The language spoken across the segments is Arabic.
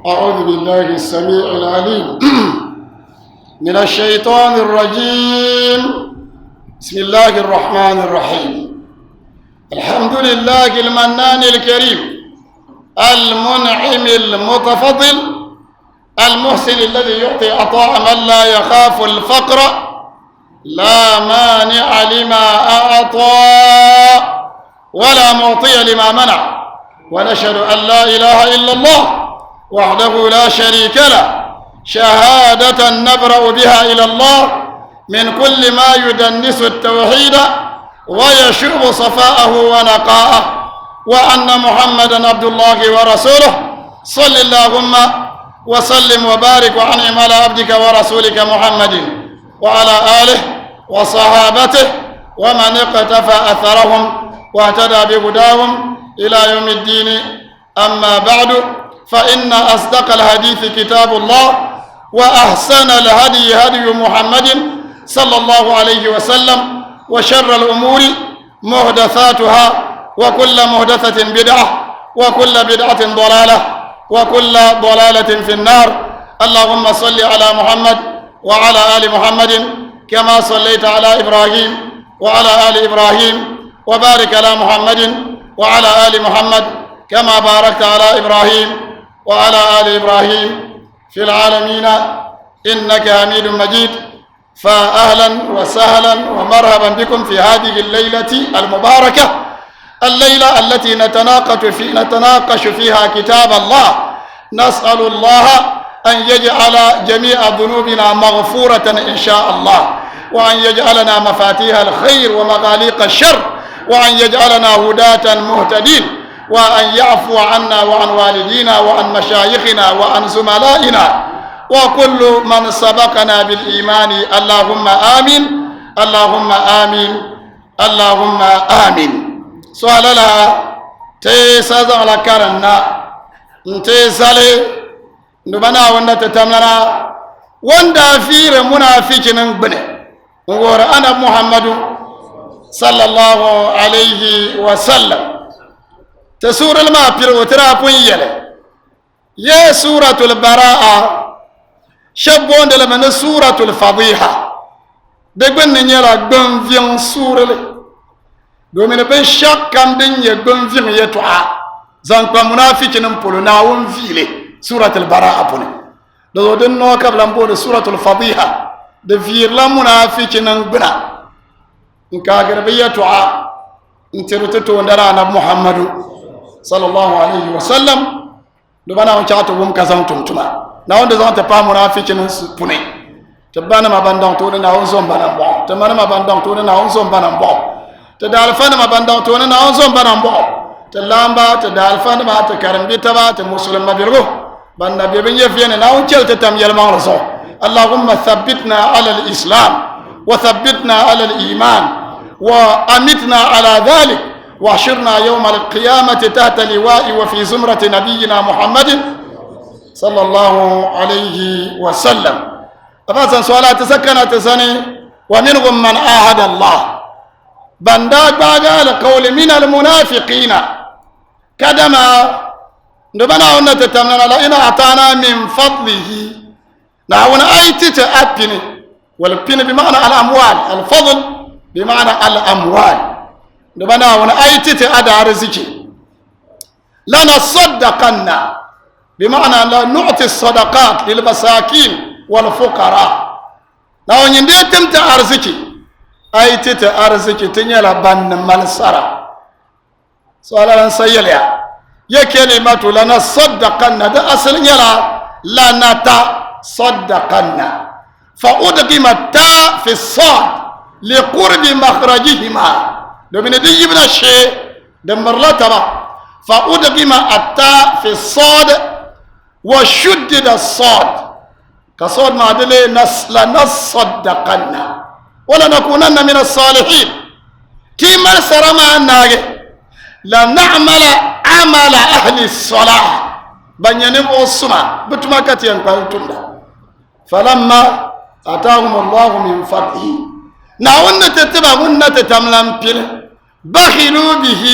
أعوذ بالله السميع العليم من الشيطان الرجيم. بسم الله الرحمن الرحيم. الحمد لله المنان الكريم المنعم المتفضل المحسن الذي يعطي عطاء من لا يخاف الفقر لا مانع لما أعطى ولا معطي لما منع، ونشهد أن لا إله إلا الله وحده لا شريك له شهادة نبرأ بها إلى الله من كل ما يدنس التوحيد ويشوب صفاءه ونقاءه، وأن محمدا عبد الله ورسوله. صل اللهم وسلم وبارك وأنعم على عبدك ورسولك محمد وعلى آله وصحابته ومن اقتفى أثرهم واهتدى بهداهم إلى يوم الدين. أما بعد، فإن أصدق الحديث كتاب الله، وأحسن الهدي هدي محمد صلى الله عليه وسلم، وشر الأمور محدثاتها، وكل محدثة بدعة، وكل بدعة ضلالة، وكل ضلالة في النار. اللهم صل على محمد وعلى آل محمد كما صليت على إبراهيم وعلى آل إبراهيم، وبارك على محمد وعلى آل محمد كما باركت على إبراهيم وعلى آل إبراهيم في العالمين إنك حميد مجيد. فأهلا وسهلا ومرحبا بكم في هذه الليلة المباركة، الليلة التي نتناقش فيها كتاب الله. نسأل الله أن يجعل جميع ذنوبنا مغفورة إن شاء الله، وأن يجعلنا مفاتيح الخير ومغاليق الشر، وأن يجعلنا هداة مهتدين، وأن يعفو عنا وعن والدينا وعن مشايخنا وعن زملائنا وكل من سبقنا بالإيمان. اللهم آمين، اللهم آمين، اللهم آمين. سؤال الله تيسازا على كارنا نتيسالي نبنا ونتتملنا وندا فير منافقين بني ونقول أنا محمد صلى الله عليه وسلم. تسور الماء بيروترا بوينيله يا سورة البراءة شبون دل من سورة الفضيحة بقول نيلا بنفين سورة دومين بشك كم دنيا بنفين يتوعى زنقا منافقين نقولنا ونفيله سورة البراءة بني لو دنوا قبل نقول سورة الفضيحة دفير لا منافقين نبنا نكاغر بيتوعى نترتو ندرانا محمد صلى الله عليه وسلم. دبنا ونشاتو ومكازم تمتما ناون دزان تبا منافقين سبوني تبانا ما باندون تونا ناون زوم بانام بو تمانا ما باندون تونا ناون زوم بانام بو تدالفانا ما باندون تونا ناون زوم بانام بو تلامبا تدالفانا ما تكرم بيتبا تمسلم ما بيرغو باندا بيبن يفين ناون تشل تتم يلمان رسول. اللهم ثبتنا على الإسلام وثبتنا على الإيمان وأمتنا على ذلك، وحشرنا يوم القيامة تحت لواء وفي زمرة نبينا محمد صلى الله عليه وسلم. أباسا سؤالات سكنت سني ومنهم من آهد الله بنداك باقال قول من المنافقين كدما نبنا ونتتمنى لئن أعطانا من فضله نعون أيتت أبني والبن بمعنى الأموال، الفضل بمعنى الأموال. نبنا ونأيتت أدى رزقي لنصدقن بمعنى لا نعطي الصدقات للمساكين والفقراء. لو ينديتم تأرزقي أيتت أرزقي تنيلا بان ملسرة سؤالا سيليا يا كلمة لنصدقن ده أصل يلا لنتصدقن فأدغم التاء في الصاد لقرب مخرجهما دومين دي يبنا شيء دمر لا تبا فأدغم التاء في الصاد وشدد الصاد كصاد ما دلي لنصدقن ولنكونن من الصالحين. تيمر سرما الناجي لنعمل عمل أهل الصلاة بنينم السماء بتمكت ينقلتم. فلما أتاهم الله من فضله نعون تتبع ونتتملم بيل بخلوا به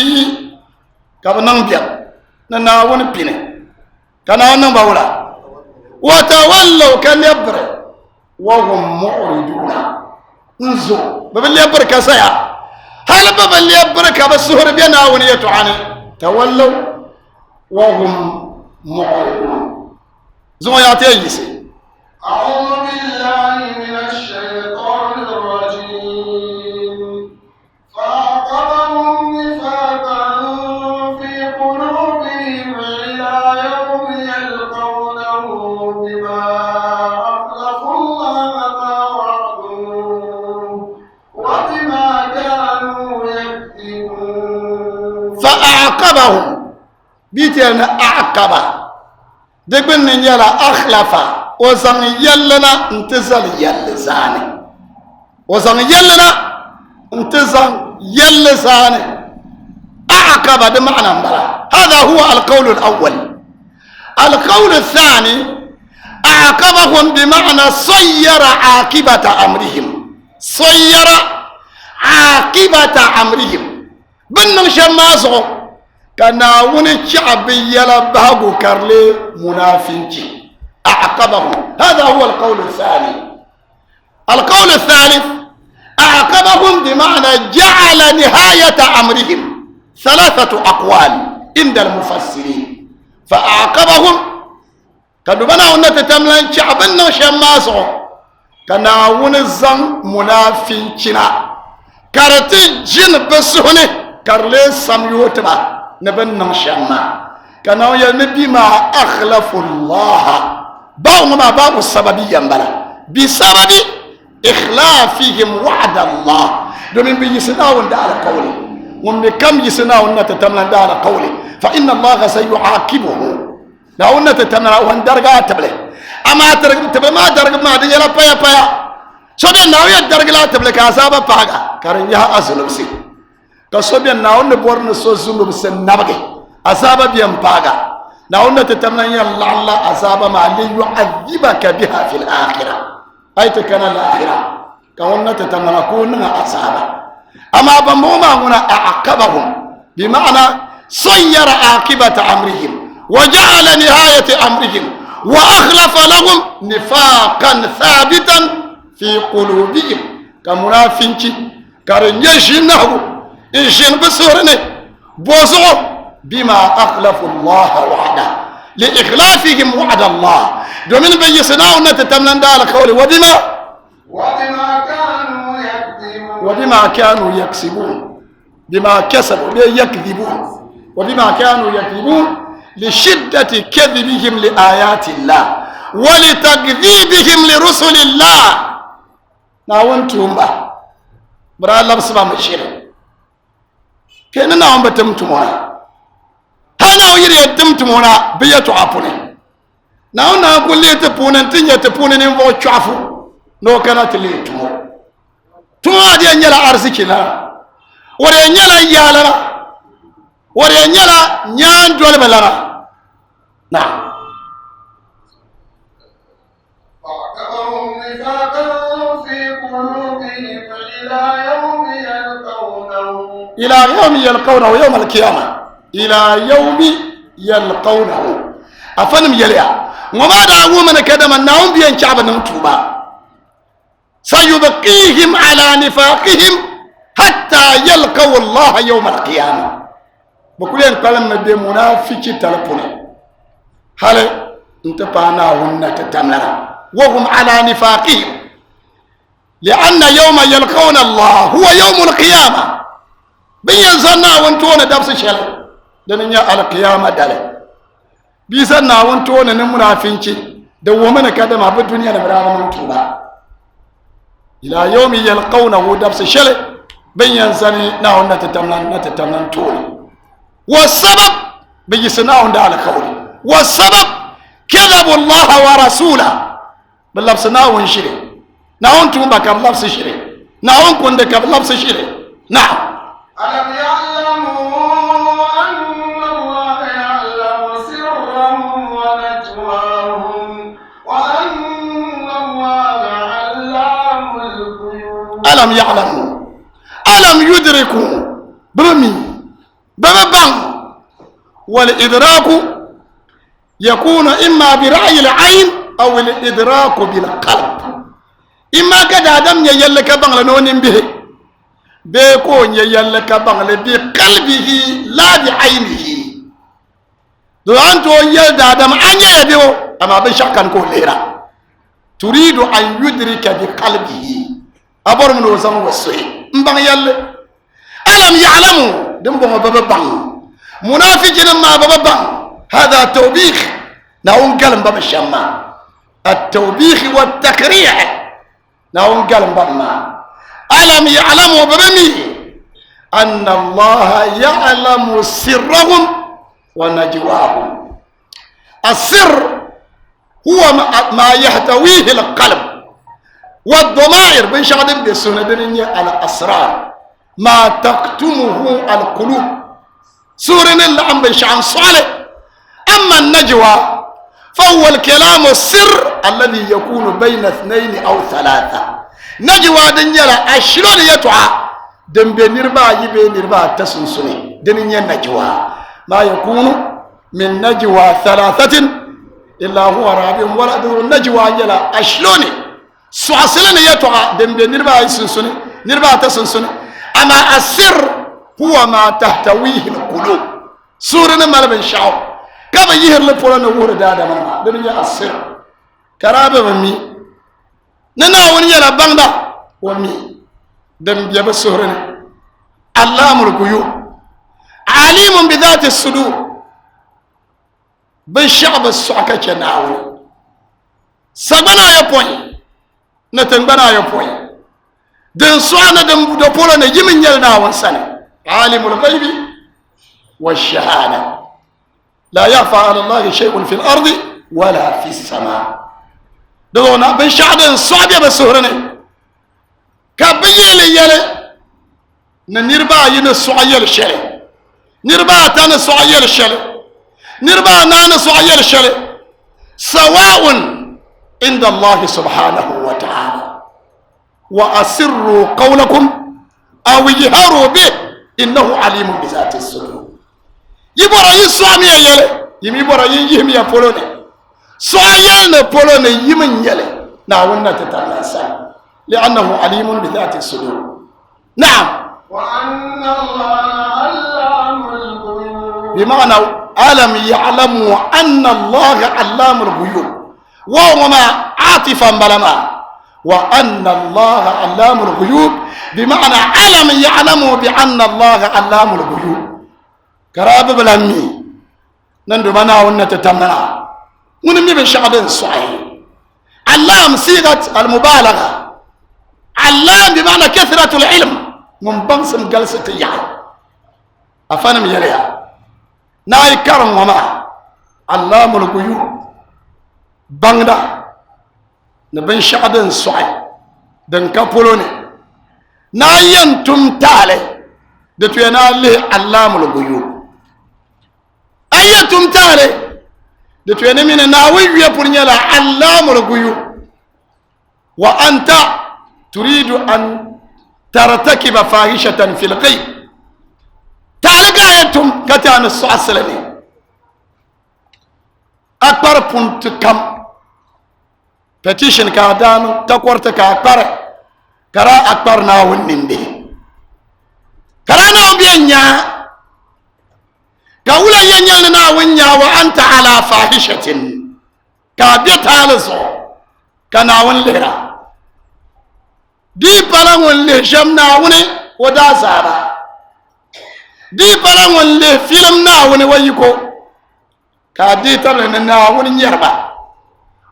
كابنان بيا نعون بينه كنا نباولا وتولوا كاليبر وهم معرضون انزو بباليبر كسيا هل بباليبر كبسهر بينا ونيتو عني تولوا وهم معرضون زو ياتي يسي أعوذ بالله من الشيطان الرجيم فأعقبهم نفاقا في قلوبهم إلى يوم يلقونه بما أخلفوا الله ما وعدوه وبما كانوا يكذبون. فأعقبهم بيتنا أعقب دبن يلا أخلف وزن يلنا انتزل يلزاني وزن يلنا انتزل يلزاني أعقب بمعنى بلا هذا هو القول الأول. القول الثاني أعقبهم بمعنى صير عاقبة أمرهم صير عاقبة أمرهم بنن شمازو كنا ونشعب يلا بهبو كارلي منافنجي أعقبهم هذا هو القول الثاني. القول الثالث أعقبهم بمعنى جعل نهاية أمرهم ثلاثة أقوال عند المفسرين. فأعقبهم كانوا بنا ونتتملن شعبنا شماسو كنا ونزن منافنجنا كارتي جن بسهني كارلي سميوتما نبنن شما كانوا ينبي ما أخلفوا الله باو ما باو السببية بلا بسبب إخلافهم وعد الله دومين بيسناون دار قولي ومن كم يسناون نتتمنى دار قولي فإن الله سيعاقبه لو نتتمنى وان درجات تبله أما تبله ما درج ما دي لا بيا بيا سبب ناوي درج لا تبله كاسابا باغا كارنيا أزلوسي كسبب ناون نبورن سوزلو بسنابك أسابا بيم باغا ناون نتتمنى الله أسابا ما ليعذبك بها في الآخرة أي تكن الآخرة كون نتتمنى كون أسابا أما بموما هنا أعقبهم بمعنى صير عاقبة أمرهم وجعل نهاية أمرهم وأخلف لهم نفاقا ثابتا في قلوبهم كمنافنتي كارنيشنه إنشين بسورني بوزو بما أخلفوا الله وعده لإخلافهم وعد الله دومين بيسنا ونتتمنى دار قولي وبما كانوا يكسبون بما كسبوا يكذبون وبما كانوا يكذبون لشدة كذبهم لآيات الله ولتكذيبهم لرسل الله ناونتهم با برا الله بسبا مشير كأننا ناون بتمتمونا هذا ويري يتمتمونا بيتو عفوني ناون نقول لي تبونا تنيا تبونا نمو تعفو نو كانت لي تمو تمو دي نيلا أرزكنا وري نيلا يالا وري نيلا نيان دول بلنا نعم فأعقبهم نفاقا في قلوبهم إلى يوم يلقونه يوم القيامة إلى يوم يلقونه أفنم يليا وما دعوا من كذا من نوم بين شعب نمتوبا سيبقيهم على نفاقهم حتى يلقوا الله يوم القيامة بقول إن كلام ندي منافق تلفونه هل أنت بانا هن تتمنى وهم على نفاقهم لأن يوم يلقون الله هو يوم القيامة بينزلنا وانتونا دبس شل دنيا القيامة دله بيزنا وانتونا نمنافقين دومنا كذا ما بالدنيا نبرأ نمتوبا إلى يوم يلقونه دبس شل بينزلنا ناون نتتمنى توني والسبب بيسناهم على قولي والسبب كذبوا الله ورسوله باللبسنا ونشري ناون تومبا كبلبس شري ناون كوند كبلبس شري نعم ألم يعلموا أن الله يعلم سرهم ونجواهم وأن الله علام الغيوب. ألم يعلموا ألم يدركوا برمي بمبان والإدراك يكون إما برأي العين أو الإدراك بالقلب إما كذا دم يلك بغل نون به بيكون يلك بغل بقلبه لا بعينه دو أنتو يلد آدم أن يبيو أما بشكا نقول ليرا تريد أن يدرك بقلبه أبور من وزن والسوي مبان يل ألم يعلموا دمبو بابا بان منافقين ما بابا بان هذا توبيخ ناون قلم بابا الشمال التوبيخ والتكريع ناون قلم بابا ألم يعلموا بابا أن الله يعلم سرهم ونجواهم السر هو ما يحتويه القلب والضمائر بين شغلين بسنة دنيا على أسرار ما تكتمه القلوب سورة اللي عم بيشعن صالح أما النجوى فهو الكلام السر الذي يكون بين اثنين أو ثلاثة نجوى دنيا أشلون يتوعى دم بنربا يبي نربا تسنسني دنيا نجوى ما يكون من نجوى ثلاثة إلا هو رابع ولا دور نجوى يلا أشلوني سواسلني يتوعى دم بنربا يسنسني نربا تسنسني أما السر هو ما تحتويه القلوب سورة ما لبن شعو كما يهر لفولا نقول دادا ماما دنيا السر كرابة ومي ننا ونيا باندا ومي دم بيبا سورة علام الغيوب عليم بذات الصدور بالشعب السعكة جناوي سبنا يبوي نتنبنا يبوي دن سوانا دن بدوبولا نجمن يلنا وانساني عالم الغيب والشهادة لا يخفى على الله شيء في الأرض ولا في السماء دونا بالشعب الصعب بسهرني كبيل يلي نربا ينسعيل الشري نربا تانا سعيل الشري نربا نانا سعيل الشري سواء عند الله سبحانه وتعالى وأسروا قولكم أو يهروا به إنه عليم بذات الصدور يبرا يسوامي يلي يميبرا يهم يا بولوني سوال بولوني يمن يلي ناونا تتناسى لأنه عليم بذات الصدور نعم وأن الله علام الغيوب بمعنى ألم يعلموا أن الله علام الغيوب وهما عاطفا بلما وأن الله علام الغيوب بمعنى ألم يعلموا بأن الله علام الغيوب كراب بلامي نندو منا ونتتمنا ونمي بشعب صحيح علام صيغة المبالغة علام بمعنى كثرة العلم من بنسم جلسة يعني أفنم يليها ناي كرم وما علام الغيوب باندا نبن شعب صحيح دن كابولوني ناين تمتالي دتوينا له علام الغيوب أيتم تالي دتوينا من ناوي يبني لا علام الغيوب وأنت تريد أن ترتكب فاحشة في الغيب تعالى أيتم كتان السلامي أكبر بنت كم petition كادانو تقورت كأكبر كرا أكبر ناون نندي كرا ناون بينيا كولا ينيا ناون يا وأنت على فاحشة كابيت هالزو كناون ليرا دي بلانون لي جم ناوني ودا زارا دي بلانون لي فيلم ناوني ويكو كادي ترن ناون يربا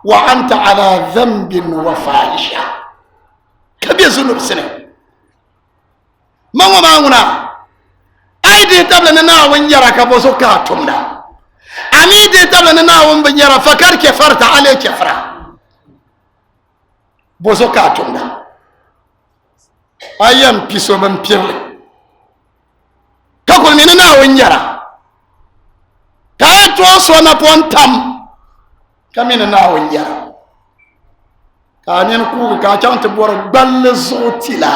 وأنت على ذنب وفاحشة كبير ذنوب سنة ما هو معنا أيدي تبلنا ناون يرا كبوسو كاتمنا أميدي تبلنا ناون بنيرا فكر كفرت عليه كفرة بوسو كاتمنا أيام بيسو من بيرلي كقول من ناون يرا كاتو سونا بونتام كمين ناون يرا كانين كوغ كاچان تبور بل زوتيلا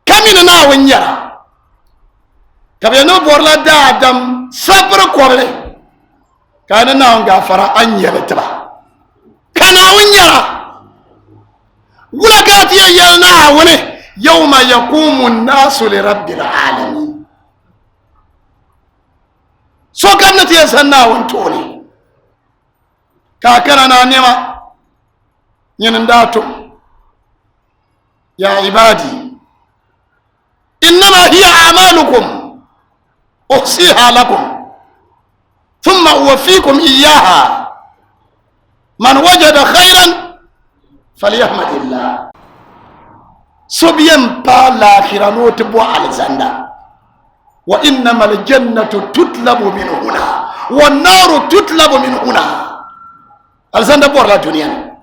كمين ناون يرا كبينو بورلا دادم صبر كورلي كان ناون غافرا ان يلتبا كناوين ولكات يلنا ونه يوم يقوم الناس لرب العالمين سو كانت يسنا ونتوني كاكرنا نيما يننداتو يا عبادي إنما هي أعمالكم أحصيها لكم ثم أوفيكم إياها من وجد خيرا فليحمد الله صبيان بالاخرة نوتبوا على الزندا وإنما الجنة تطلب من هنا والنار تطلب من هنا الزندا بور لا دنيا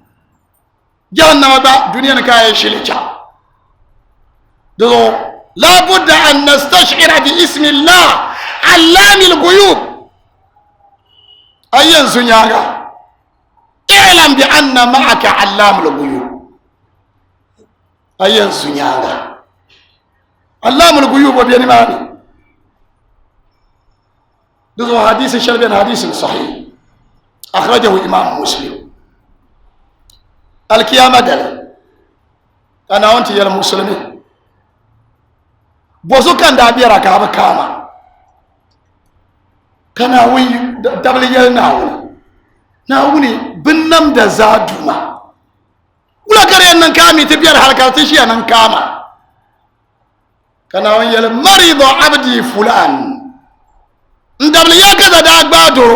جهنم با دنيا كاي شيلچا دو لا بد أن نستشعر باسم الله علام الغيوب أين سنياغا اعلم بأن معك علام الغيوب أين سنياغا علام الغيوب وبيان ماني دو حديث شربين حديث صحيح أخرجه إمام مسلم القيامة دل أنا وأنت يا المسلمين bozo kan da biyara ka ba kama kana wi dabliyal na wuni binnam da zaduma wala kare nan kami ta biyar halkar ta shi nan kama kana wi yal marido abdi fulan ndabliya kaza da gbado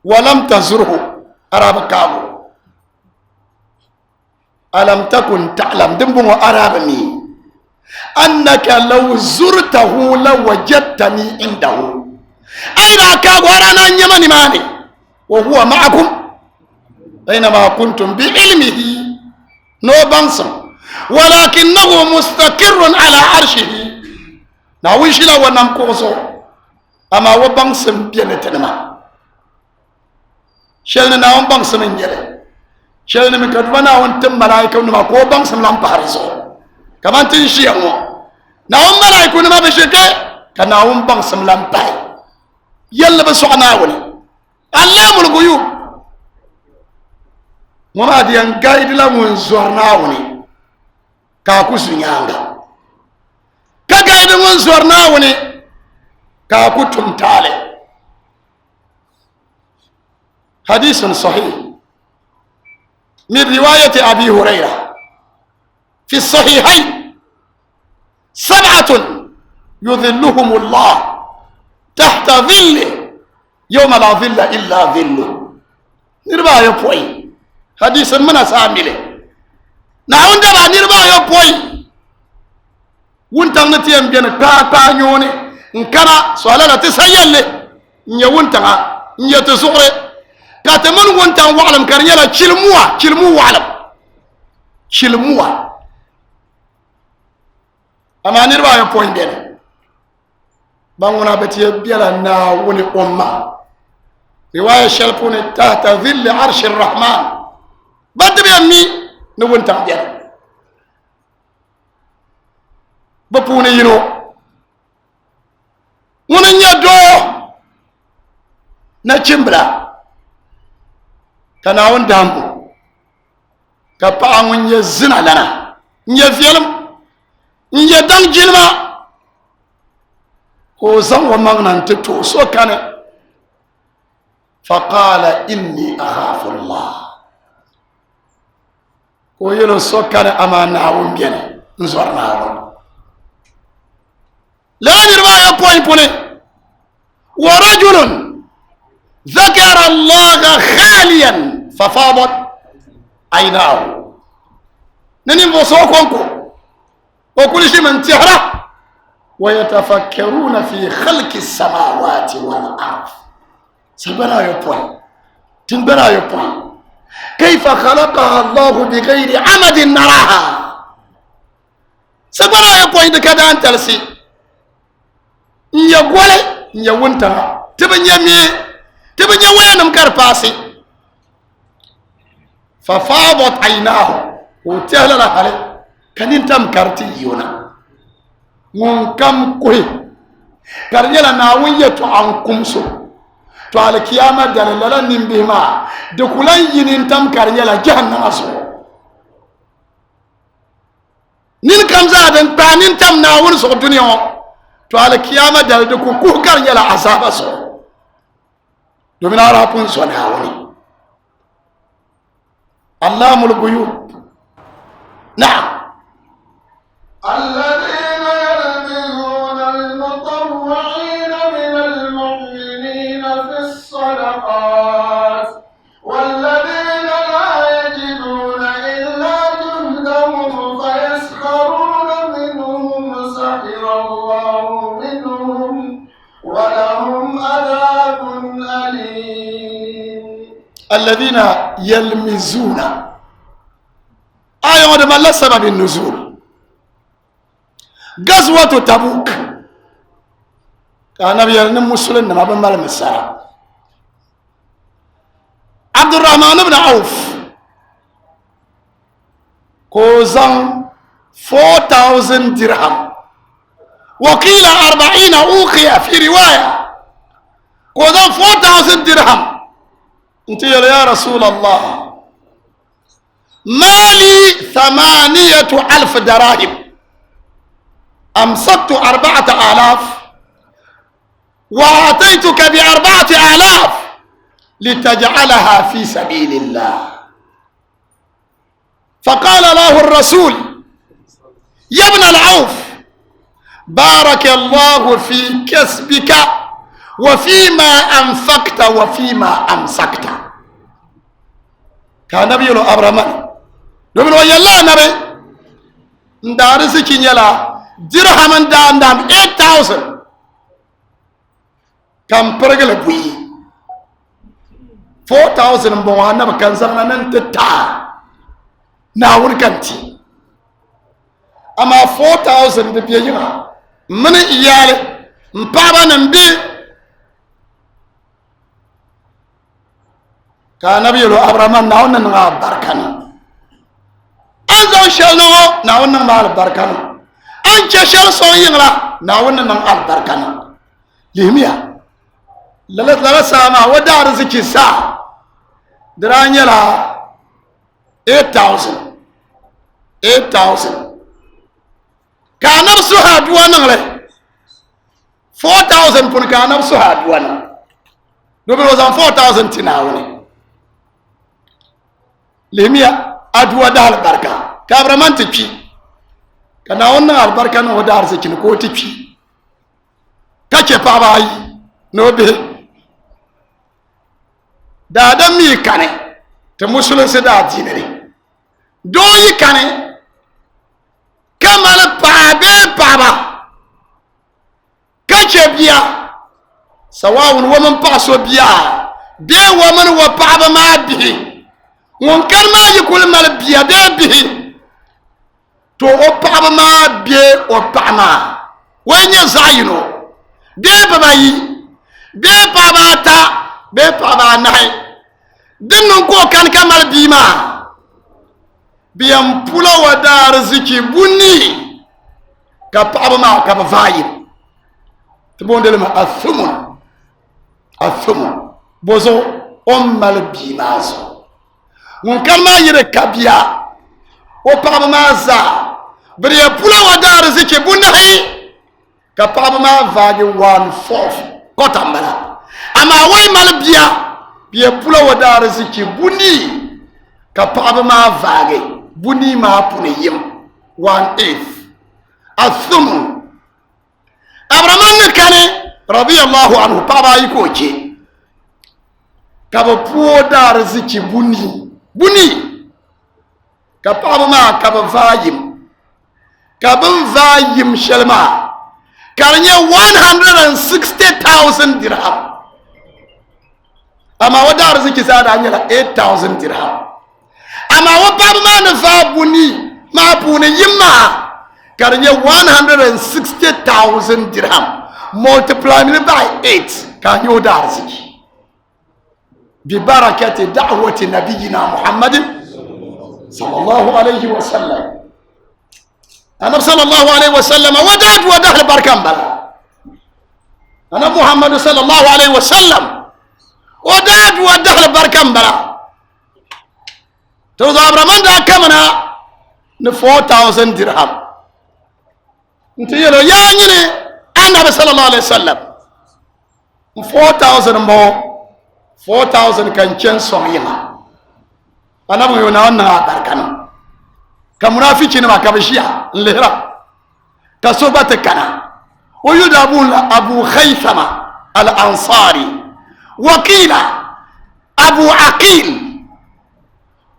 walam tazurhu araba kabu alam takun ta'lam dimbun arabami أنك لو زرته لوجدتني عنده أين كاغورانا يمني ماني وهو معكم أينما كنتم بعلمه نو بانسم ولكنه مستقر على عرشه ناويش لا ونمكوسو أما وبانسم بينتنما شلنا ناوم بانسم نجري شلنا مكدونا وانتم ملايكة ونما كو بانسم لامبارسو كمان تنشي أمو ناوم ملايكو نما بشكي كناوم بانسم لامباي يلا بسوعنا ولي علام الغيوب وما دي انقايد لمن زورنا ولي كاكو سنيانغا كاقايد من زورنا ولي كاكو تمتالي حديث صحيح من رواية أبي هريرة في الصحيحين 7 يظلهم الله تحت ظله يوم لا ظل إلا ظله نربا يبوي حديث من سامله نعم دبا نربا يبوي وانتا نتيم بين كاكا نيوني نكنا سؤالا تسيال نيا وانتا نيا تسوغري كاتمن وانتا وعلم كارنيالا تشلموا وعلم تشلموا أما نربا يبوي بين بانونا بتي بيلا ناوني أمة رواية شلبوني تحت ظل عرش الرحمن بعد بيمي نون تنجل بپوني ينو وننيا دو نچمبلا كناون دامبو كپاون يزنا لنا نيا فيلم نيا دان جلما وزن ومغنى تتو سوكان فقال إني أخاف الله ويلو سوكان أمانا ومبين نزورنا لا نرمى يبوين بوني ورجل ذكر الله خاليا ففاضت عيناه ننم وصوكونكو وكل شيء من تهرى ويتفكرون في خلق السماوات والأرض سبنا يبوي تنبنا يبوي كيف خلقها الله بغير عمد نراها سبنا يبوي دكذا أنت لسي نيقول نيونتا تبني وينم كرباسي ففاضت عيناه وتهلل عليه كان انتم كرتي يونا mun kam koy karnyala na wunya to an kumso to alkiyama dalala nimbima de kulan yinin tam karnyala jahannama so nin kam zaden tanin tam na won so duniya to alkiyama dalde ku karnyala azaba so domin ara pun so na woni allamul ghuyub na'am الذين يلمزون المطوعين من المؤمنين في الصدقات والذين لا يجدون إلا جهدهم فيسخرون منهم سخر الله منهم ولهم عذاب أليم. الذين يلمزون آية ما لا سبب النزول غزوة تبوك كان بيرن مسلم ما بمال مسا عبد الرحمن بن عوف كوزان 4000 درهم وقيل 40 أوقية في رواية كوزان 4000 درهم انت يا رسول الله مالي 8000 دراهم أمسكت 4000 وأعطيتك ب4000 لتجعلها في سبيل الله فقال له الرسول يا ابن العوف بارك الله في كسبك وفيما أنفقت وفيما أمسكت كان نبي له أبرمان دومن ويلا نبي ندارسك يلا درهم دام 8000 كم برجل بوي 4000 مبوانا بكان زمان تتا ناور كنتي أما 4000 ببيجنا من إيال مبابا نبي كان نبي له أبرامان ناونا نغا بركانا أنزو شلنو ناونا نغا بركانا أنت شل صوينا ناونا نغا بركانا لهميا لا سامع ودار زكي سا درانيا لا 8000 كان نفسها دوانا له 4000 بون كان نفسها دوانا دوبل وزن 4000 تناوني لميا أدوا دال بركة كابرمان تبي كنا ونا البركة نو دار زكي نكو تبي كأكي باباي نوبه دادا مي كاني تمسلم سدا دينري دوي كاني كمال بابا كأكي بيا سواء ومن باسو بيا بي ومن وبابا ما به وكان ما يقول مال بيا به تو وبابا ما بي وبابا وين يزاينو بي بابا بي بابا تا بي بابا ناي دنو كو كان كمال بيما بيام بولا ودار زكي بني كبابا ما كبفايم تبون دلما الثمن بوزو أمال بيمازو وكان ما يركبيا وبابا ما زا بريا بولا ودار زكي بني كبابا ما فاجي 1/4 كوتامبلا أما وين مال بيا بولا ودار زكي بني كبابا ما فاجي بني ما بني يم 1/8 الثمن أبرامان كان رضي الله عنه بابا يكوكي كابو بودار زكي بني كبابا ما كابو فايم شلما كان 160,000 درهم أما ودار زكي سادة عنيلا 8,000 درهم أما وبابا ما نفا بني ما بني يما كان 160,000 درهم multiply by 8 كان يودار زكي ببركة دعوة نبينا محمد صلى الله عليه وسلم أنا صلى الله عليه وسلم وداه البركان بلا أنا محمد صلى الله عليه وسلم وداد ودخل بركم بلا توزع برمان دا كمنا ن 4000 درهم انت يلو يعني النبي صلى الله عليه وسلم 4000 مو 4000 كان جنسون يما انا بقول انا بركنا كمنافقين ما كبشيا لهرا كسوبة كنا ويدابون أبو خيثمة الأنصاري وقيل أبو عقيل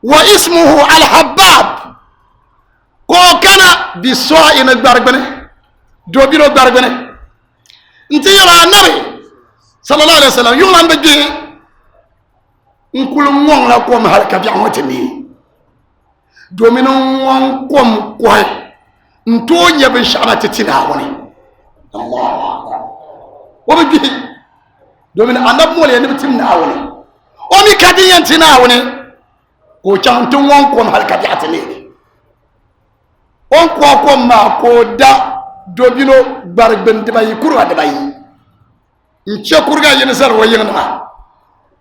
واسمه الحباب وكان بسوء البربنة دوبيرو البربنة انت يرى النبي صلى الله عليه وسلم يوم أن بجي نقول موان لكم هلك بيعمتني دومينو موان قوم قوي نتوني بشعرة تناوني الله أكبر وبجي دومين أنا بمولي أنا بتناوني ومي كدين تناوني وشان تون قوم هالكبيعتني وان قوم ما كودا دوبينو باربن دبي كورا دبي نشا كورا ينسر ويننا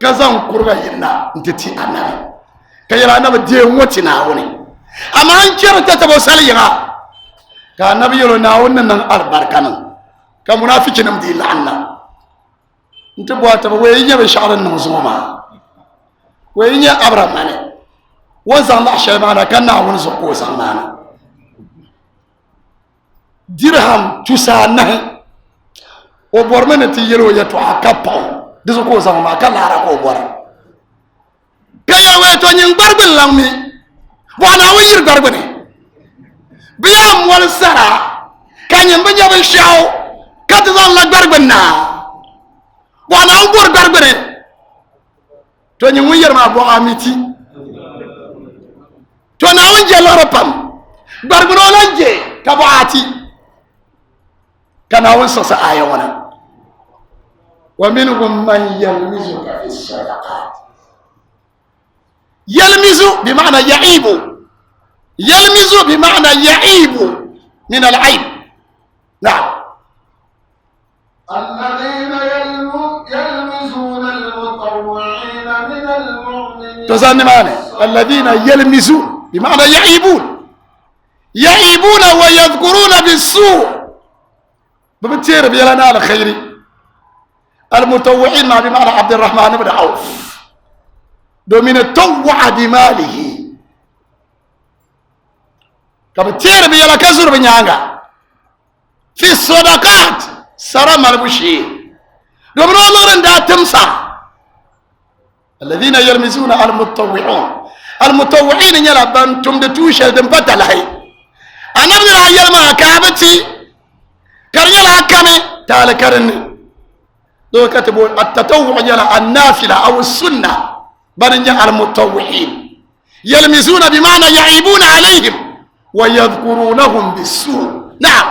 كزان كورا يننا نتتي أنا كيرا أنا بدي وتناوني أما أنشر تتبو سالينا كان نبي يقول ناونا نن البركان كمنافقين مدي لعنا انت بواتب وين بشعر النمزوما وين أبرم ماني وزن الله شيمانا كان ناون زقو زمانا درهم تسانه وبرمنا تيلو يتوحكبو دزقو زمانا كان لاركو بورا كيا ويتوني بربن لامي وانا وير بربني بيام والسرا كان ينبني بالشاو كتزال لك بربنا وانا أمبور بربنا توني وير ما بو عميتي تونا ونجي لربم بربنا ونجي كبعاتي كان ونصص آية ونا ومنهم من يلمزك في الصدقات يلمز بمعنى يعيب يلمز بمعنى يعيب من العيب نعم الذين يلمزون المطوعين من المؤمنين تزاني معنى الذين يلمزون بمعنى يعيبون يعيبون ويذكرون بالسوء بمتير بيلنا على خيري المتوعين ما بمعنى عبد الرحمن بن عوف دومين التوع بماله كبتير بيلا كزور بنيانغا في الصدقات سرم البشي دومنا لورن دا تمسا الذين يلمزون المتطوعون المتطوعين يلا بنتم دتوشه دم بتلهي انا بلا يلما كابتي كريلا كامي تعال كرني دو كتبوا التطوع يلا النافله او السنه بنجا المتطوعين يلمزون بمعنى يعيبون عليهم ويذكرونهم بالسوء نعم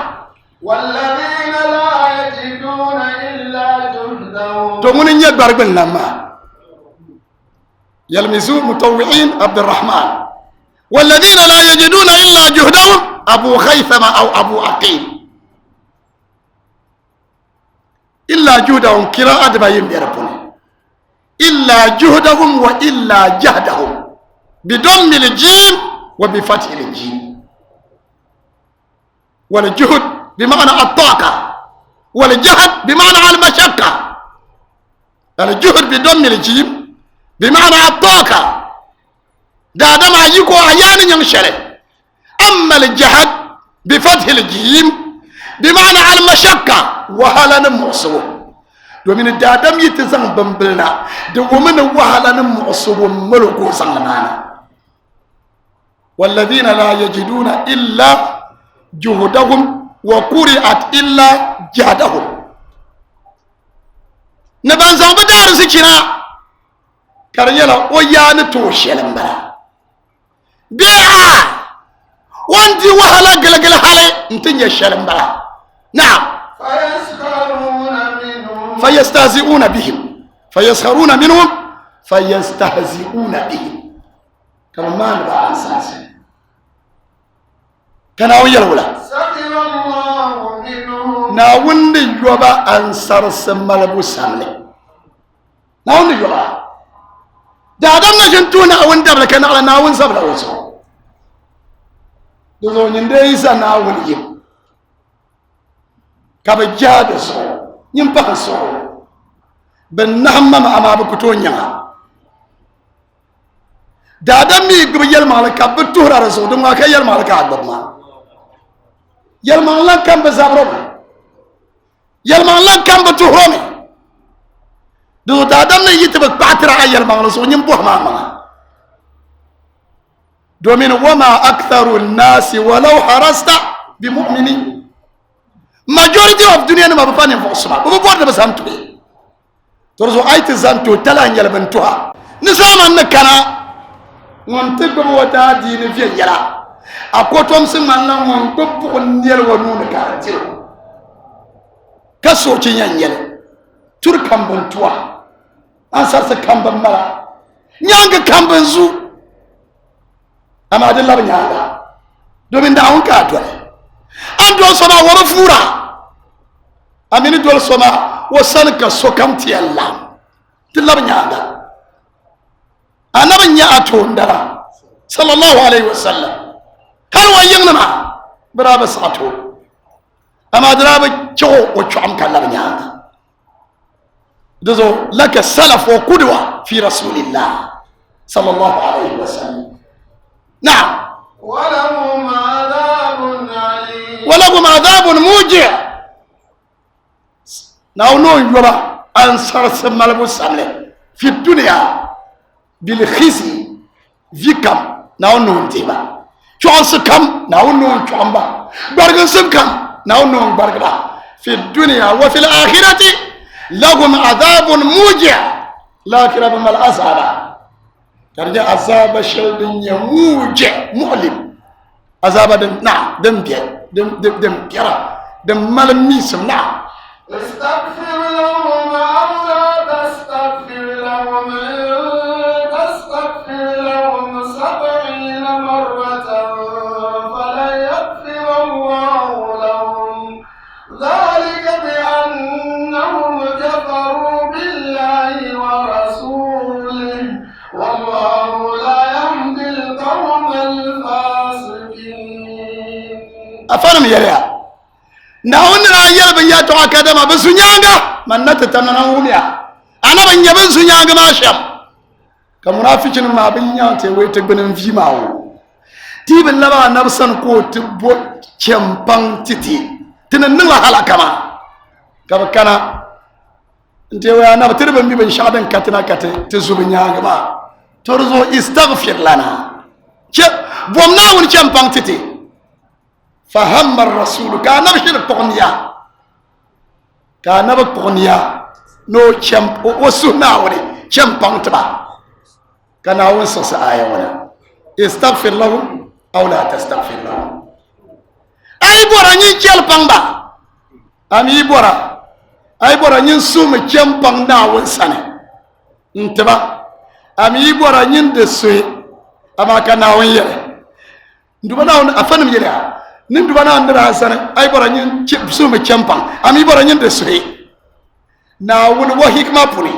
والذين لا يجدون إلا جهدهم تقولون يدبر بالنما يلمزون مطوعين عبد الرحمن والذين لا يجدون إلا جهدهم أبو خيثمة أو أبو عقيل إلا جهدهم قراءة باين بيربون إلا جهدهم وإلا جهدهم بضم الجيم وبفتح الجيم والجهد بمعنى الطاقة والجهد بمعنى المشقة الجهد بضم الجيم بمعنى الطاقة دا ما يكو أحيانا ينشره أما الجهد بفتح الجيم بمعنى المشقة وهلا نمعصوه ومن الدادم يتزن بمبلنا ومن وهلا نمعصوه ملكو سنمانا والذين لا يجدون إلا جهدهم وقرئت إلا جهدهم نبان زنب دار سكنا كريلا ويان توشيلن بلا بيعا وانتي وهلا قلقل حالي انتن يشيلن بلا نعم فيستهزئون بهم فيسخرون منهم فيستهزئون بهم كما ما نبقى أنساسي كان أويل ولا سخر الله منهم ناوند يوبا أنصار سمال بوسامني naawuni yoba daadam na jintu naawun dabla ka naɣala naawun zabla o zuɣu di zuɣu nyinde isa naawuni yim ka bi jahi di zuɣu nyimpahi zuɣu bin nahim mama amaa bi ku tooi nyaŋa daadam mi gbubi yɛlimaŋli ka bi tuhira di zuɣu di ŋmaa ka yɛlimaŋli ka a gbubi maa yɛlimaŋli lan kam bi zabiri mi yɛlimaŋli lan kam bi tuhiro mi di zuɣu daadam ni yi ti bi kpaɣatira a yɛlimaŋli zuɣu nyim buɣi maa maŋa domin wama aktharu nnaasi walau harasta bi mu'minin majority of duniya nima bi pa ninvuɣu suma bi bi bɔri ni bi zam tuhi to di zuɣu a yi ti zam tuhi tala n yɛli bin tuha ni zaaman ni kana ŋun ti gbubi o daa diini viɛnyɛla a kotomsi ŋmanila ŋun gbubi buɣum nɛli o nuuni ka a diri ka soochi yɛn yɛli turi kambin tuwa ansarsi kambin mala nyaangi kambin zu amaa di labi nyaanga domin daawun ka a doli an doli soma wa bi fuura a mini doli soma wa sani ka sokam tiyɛn lam ti labi nyaanga annabi nya a toondala sallallahu alaihi wasallam hal wa yiŋnima bi daa bi saɣa too amaa di daa bi chɛɣu o chɔɣam ka labi nyaanga di zuɣu laka salaf wa qudwa fi rasulillah sallallahu alaihi wasallam naam walahum adhabun muji' naw noon yoba an sarsi malibu samle fi dunia bil khisi vi kam naw noon diba chɔɣisi kam naw noon chɔɣimba gbarginsim kam naw noon gbargiba fi dunia wa fi l'akhirati lahum adhabun muji' lakira bi mal azaba karja azaba shɛli din nyɛ muji' mu'lim azaba din na din biɛ din biɛra din mali miisim na استغفر لهم أو لا تستغفر لهم إن تستغفر لهم 70 مرة فلن يغفر الله لهم ذلك بأنهم كفروا بالله ورسوله والله لا يهدي القوم الفاسقين أفهم يا ناون رايل بيا تو أكادما بسنيانغا من نتتمنى نوميا أنا بنيا بسنيانغا ما شام كمنافقين ما بنيا تقول تقبلن في ماو تيب اللبا نفسن كو تبو كمبان تتي تننلا حالا كما كما انت وانا بتربن بي بن شادن كاتنا كات تزوبنيانغا ما ترزو استغفر لنا بومنا ون كمبان تتي فهم الرسول كان نبشر بقنيا كان بقنيا نو كم وسنا ولي كم بانتبا كان وسوس آية ولا استغفر لهم أو لا تستغفر لهم أي بورا نيجل بانبا أمي بورا أي بورا نيسوم كم باندا وسنة انتبا أمي بورا نيندسوي أما كان وينير ندبنا أفنم يلا nindu bana andira hasana ay bora nyin sume champang ami bora nyin de suhi na won wo hikma puni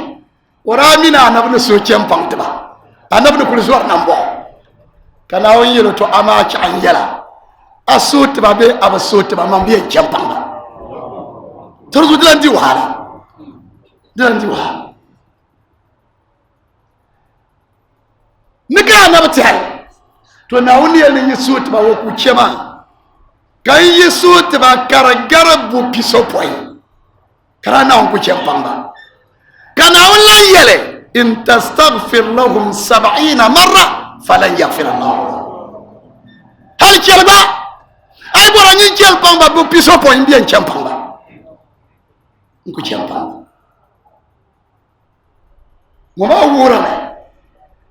wara mina anabna so champang tiba anabna kul zuwar nambo kana won yelo to ama cha anyala aso tiba be abaso tiba man biye champang ba torzu dilan di wahala nika anabti hal to na won yelo ni so tiba wo ku chema kan yi so tiba karagara bu piso poi karana on ku champanga kana wala yele in tastaghfir lahum 70 marra falan yaghfir Allah hal chelba ay bora ni champanga bu piso poi bien champanga ku champanga mo ba wura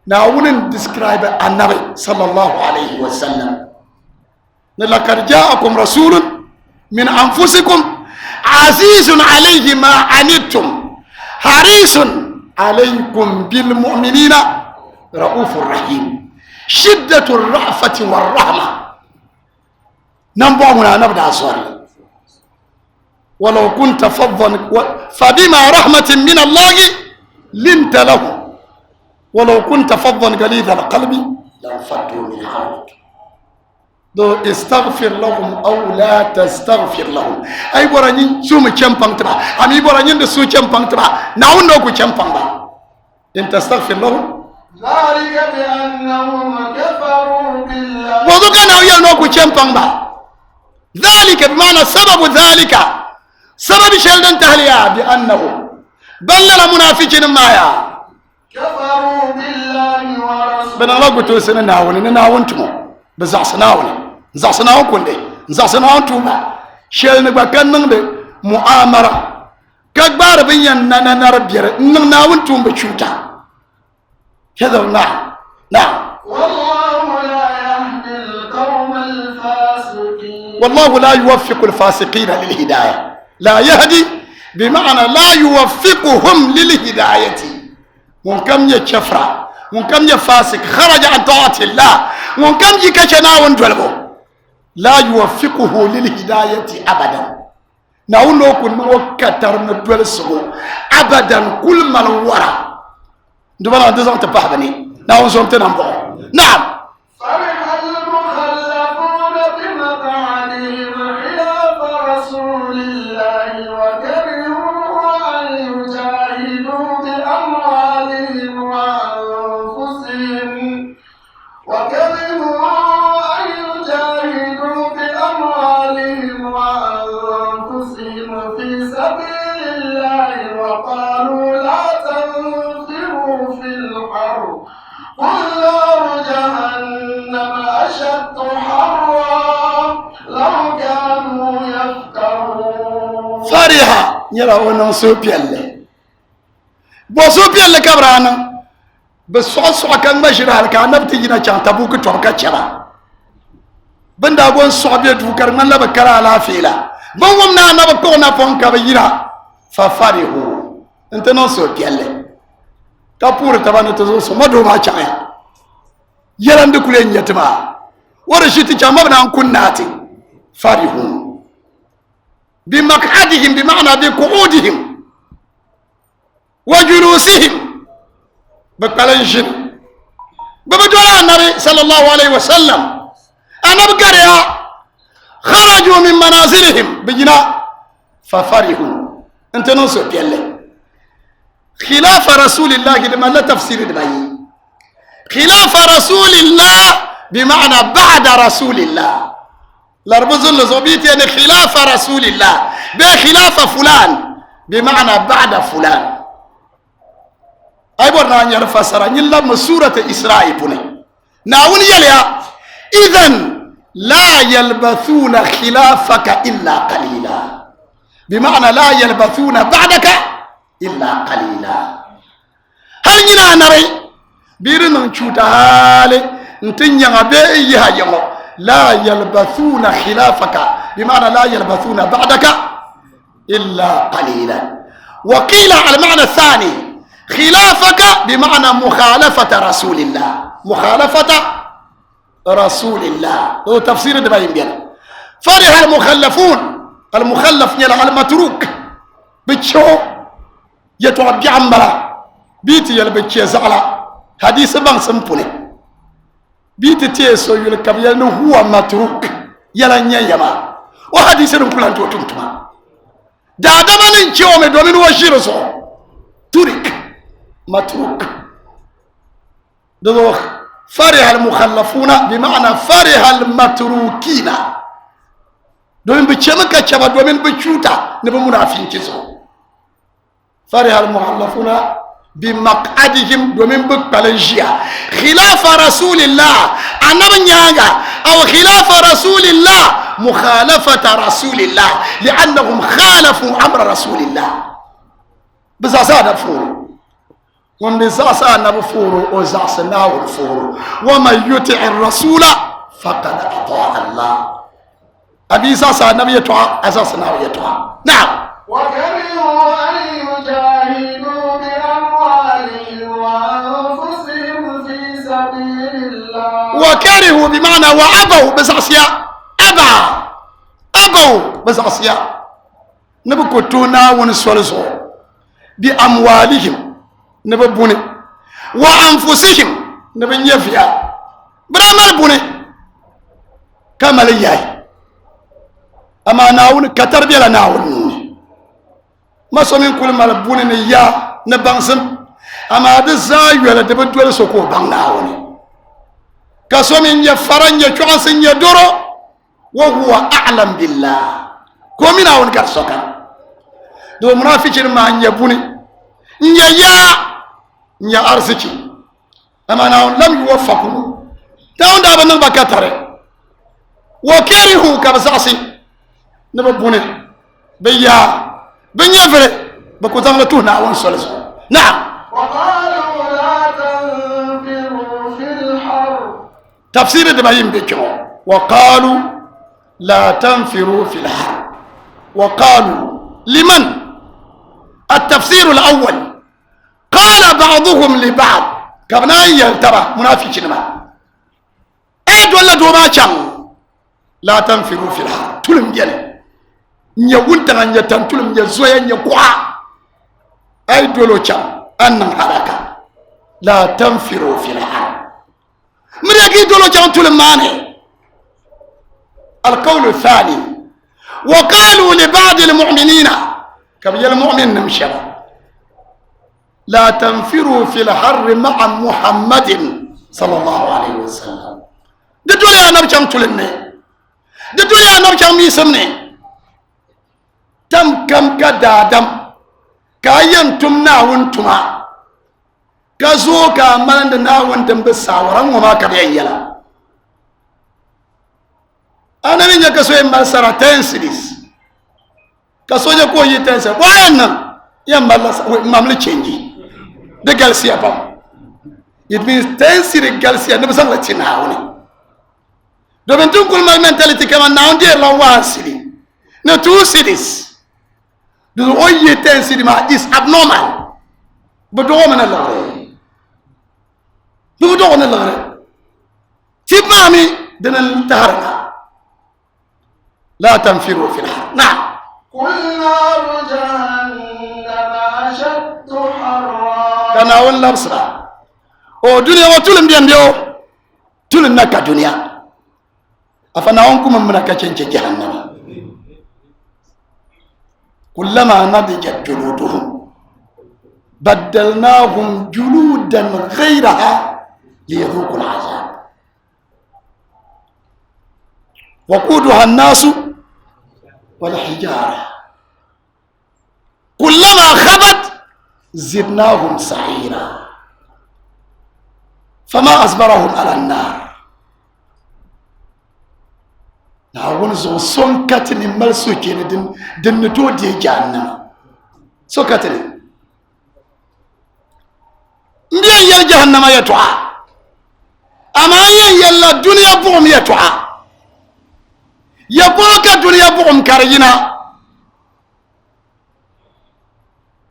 na wunin describe annabi sallallahu alaihi wasallam لقد جاءكم رسول من أنفسكم عزيز عليه ما عنتم حريص عليكم بالمؤمنين رؤوف رحيم شدة الرأفة والرحمة نبغى نبدأ صوري ولو كنت فظا فبما رحمة من الله لنت له ولو كنت فظا غليظ القلب لانفضوا من حولك دو استغفر لهم او لا تستغفر لهم اي براني سوم تشامبان تبا امي براني دو سو تشامبان تبا ناو نوكو تشامبان با ان تستغفر لهم ذلك بأنهم كفروا بالله وذو كان او ينوكو تشامبان با ذلك بمعنى سبب ذلك سبب شلدن تهليا بانهم بل المنافقين مايا كفروا بالله ورسوله بنا الله قلت سنة ناون تمو بزعس ناون كنده زعس ناون توما شيل نبا كان نغد مؤامرة كبار بيان نربير ناون توم بشوتا كذا نعم والله لا يهدي القوم الفاسقين والله لا يوفق الفاسقين للهداية لا يهدي بمعنى لا يوفقهم للهداية ممكن يشفرا ممكن يفاسق خرج عن طاعة الله ممكن يكشنا وندولبو لا يوفقه للهداية أبدا نقول كل ما وكتر ندول سبو أبدا كل ما الورا دبنا دزان تبحبني نقول زوم تنامبو نعم فرح المخلفون بمقعدهم خلاف رسول الله وكرهوا أن يجاهدوا بأموالهم وأنفسهم في سبيل الله وقالوا لا تنفروا في الحر قل نار جهنم أشد حرا لو كانوا يفقهون فرحا يلا ونسو بيالله بوسو بيالله كبرانا بسوس كان مشرع كان نبتجينا كان تبوك تركا شبا بندا بون صعبيه دوكر من لا بكرا لا فيلا بومنا نبكونا فون كبيرا ففرحوا انت نسو بيالله كابور تبان تزوس ما دوما چايا يلان دكولين يتما ورشيتي جامبنا كناتي فرحوا بمقعدهم بمعنى بقعودهم وجلوسهم بقلنشن ببدولا النبي صلى الله عليه وسلم أنا بقريا خرجوا من منازلهم بجنا ففرحوا انت نوصل بيالله خلاف رسول الله لما لا تفسير دبي خلاف رسول الله بمعنى بعد رسول الله لربزن لزوبيت يعني خلاف رسول الله بخلاف فلان بمعنى بعد فلان أي برنا نعرف سرا نلا مسورة إسرائيل بني ناون يليا إذن لا يلبثون خلافك إلا قليلا بمعنى لا يلبثون بعدك إلا قليلا هل ينا نري بيرنا نشوت هالي نتنيا بيها يمو لا يلبثون خلافك بمعنى لا يلبثون بعدك إلا قليلا وقيل على المعنى الثاني خلافك بمعنى مخالفة رسول الله مخالفة رسول الله هو تفسير دبايم بينا فرح المخلفون المخلف يلا المتروك بتشو يتوب جامبلا بيتي يلا بتشي زعلا حديث بان سمبوني بيتي تيسو يلكب يلا هو متروك يلا نيما وحديث نقولان تو تمتما دا دمان نشيو مدومين وشيرسو توريك متروك دوخ فرح المخلفون بمعنى فرح المتروكين دومين بتشمكا تشابا دومين بتشوتا نبو منافين كيسو فرح المخلفون بمقعدهم دومين بقلنجيا خلاف رسول الله أنا بنياغا أو خلاف رسول الله مخالفة رسول الله لأنهم خالفوا أمر رسول الله بزازانا فورو ومن زازانا بفورو وزاسنا والفورو ومن يطع الرسول فقد أطاع الله أبي زازانا بيطاع أزاسنا بيطاع نعم وكرهوا أن يجاهدوا بأموالهم وأنفسهم في سبيل الله وكرهوا بمعنى وأبوا بزاسيا أبوا بزاسيا نبكو تونا ونسولزو بأموالهم نببوني وأنفسهم نبنيفيا برامل بوني كما لياي أما ناون كتربية ناون ما سمين كل ما لبوني نيا نبانسم أما هذا زايو ولا تبدو سوكو بان ناون كسمين يفرن يشواسن يدورو وهو أعلم بالله كومي ناون كرسوكا دو منافقين ما نيبوني نيا أرزكي أما ناون لم يوفقوا تاون دابا نبا كتري وكرهوا كبساسي نببوني بيا بنيفري بكو تملتو ناون سولس نعم وقالوا لا تنفروا في الحر تفسير دبايم بيكو وقالوا لا تنفروا في الحر وقالوا لمن التفسير الأول قال بعضهم لبعض كبنا يلتبع منافقين ما ايد ولا دوما كان لا تنفروا في الحر تلم جل نيونت ان يتنتلم يزويا نيقوا ايد ولو كان ان حركه لا تنفروا في الحر مريكي دولو كان تلم ماني القول الثاني وقالوا لبعض المؤمنين كبي المؤمن نمشي لا تنفروا في الحر مع محمد صلى الله عليه وسلم دول يا نبي كم تلني دول يا نبي كم يسمني تم كم كدادم كاين تمنا وانتما كزوكا مالنا وانتم بالساورا وما كبيان يلا أنا من يكسوي مسارة تنسيس كسوي كوي تنسى وين يا مالا مملي تشينجي the Galcia pam. It means 10 city Galcia never sang like Chinaoni. Don't do cool my mentality come on now, dear long 1 city. No 2 cities. The only 10 city is abnormal. But don't want to learn. Don't want to learn. Tip mommy, then Tarana. لا تنفروا في الحر. نعم. قل نار جهنم أشد حرا. كنا ولا بسرعة أو دنيا وتولم ديو تولم نكا دنيا أفنا أنكم من نكا جهنم كلما نضجت جلودهم بدلناهم جلودا غيرها ليذوقوا العذاب وقودها الناس والحجارة كلما خبت زدناهم سعيرا فما أصبرهم على النار نعون زو سونكتني ملسوكين دن نتو دي جهنم سونكتني مبين يا جهنم يتوعى أما يلا الدنيا بوم يتوعى يبوك الدنيا بوم كارينا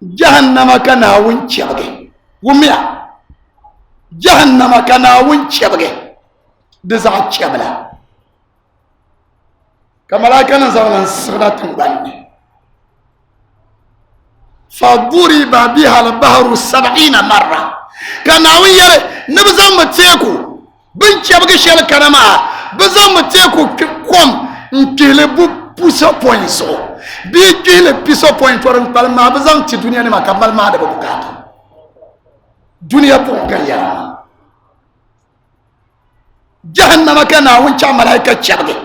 جهنم كنا ونشبه وميا جهنم كنا ونشبه دزع شبلا كما لا كان زمان سرات بني فضرب بها البحر 70 مرة كنا ويا نبزم تيكو بنشبه شل كنما بزم تيكو كم نكلبو بوسا بوينسو بيجي بيسو بوينت ورن بالما بزم تي دنيا ما كمل ما ده بكات دنيا بوكا يا جهنم كان وانشا ملائكه شبغي